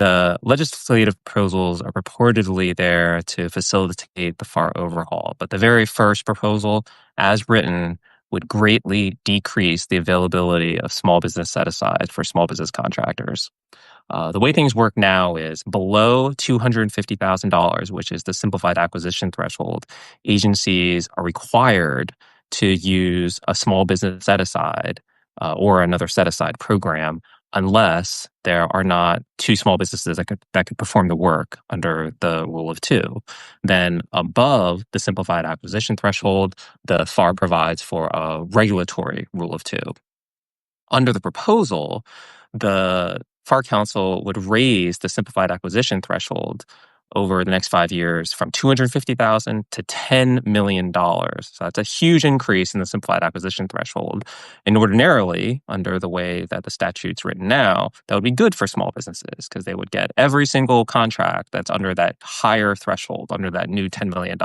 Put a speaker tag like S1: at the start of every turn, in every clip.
S1: The legislative proposals are purportedly there to facilitate the FAR overhaul, but the very first proposal, as written, would greatly decrease the availability of small business set aside for small business contractors. The way things work now is below $250,000, which is the simplified acquisition threshold, agencies are required to use a small business set aside or another set aside program unless there are not two small businesses that could perform the work under the rule of two. Then above the simplified acquisition threshold, the FAR provides for a regulatory rule of two. Under the proposal, the FAR Council would raise the simplified acquisition threshold over the next 5 years from $250,000 to $10 million. So that's a huge increase in the simplified acquisition threshold. And ordinarily, under the way that the statute's written now, that would be good for small businesses because they would get every single contract that's under that higher threshold, under that new $10 million.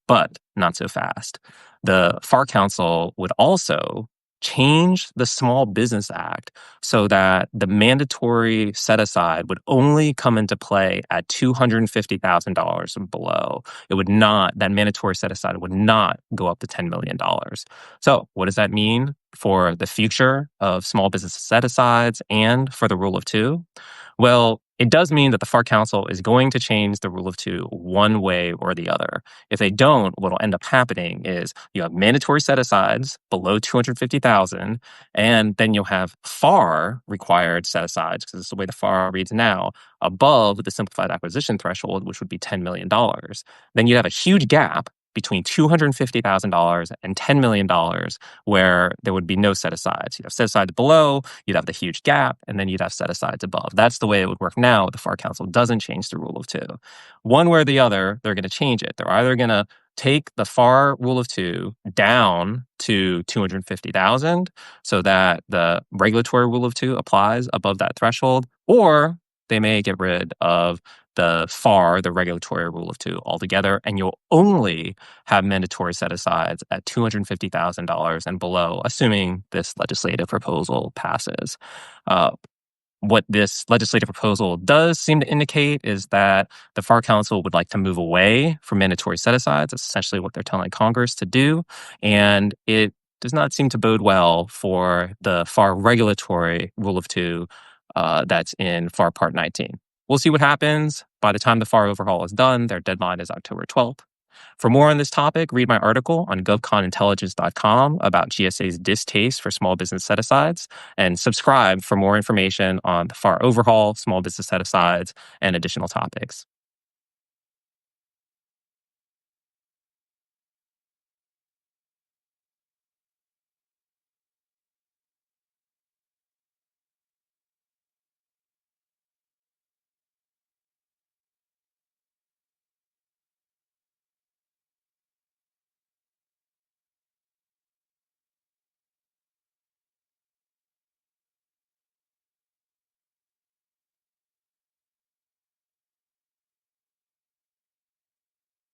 S1: But not so fast. The FAR Council would also change the Small Business Act so that the mandatory set aside would only come into play at $250,000 and below. That mandatory set aside would not go up to $10 million. So, what does that mean for the future of small business set asides and for the rule of two? Well, it does mean that the FAR Council is going to change the rule of two one way or the other. If they don't, what will end up happening is you have mandatory set-asides below 250,000, and then you'll have FAR required set-asides, because it's the way the FAR reads now, above the simplified acquisition threshold, which would be $10 million. Then you'd have a huge gap between $250,000 and $10 million where there would be no set-asides. You'd have set-asides below, you'd have the huge gap, and then you'd have set-asides above. That's the way it would work now if the FAR Council doesn't change the rule of two. One way or the other, they're going to change it. They're either going to take the FAR rule of two down to 250,000 so that the regulatory rule of two applies above that threshold, or they may get rid of the FAR, the regulatory rule of two, altogether, and you'll only have mandatory set-asides at $250,000 and below, assuming this legislative proposal passes. What this legislative proposal does seem to indicate is that the FAR Council would like to move away from mandatory set-asides. That's essentially what they're telling Congress to do, and it does not seem to bode well for the FAR regulatory rule of two that's in FAR Part 19. We'll see what happens. By the time the FAR overhaul is done, their deadline is October 12th. For more on this topic, read my article on govconintelligence.com about GSA's distaste for small business set-asides, and subscribe for more information on the FAR overhaul, small business set-asides, and additional topics.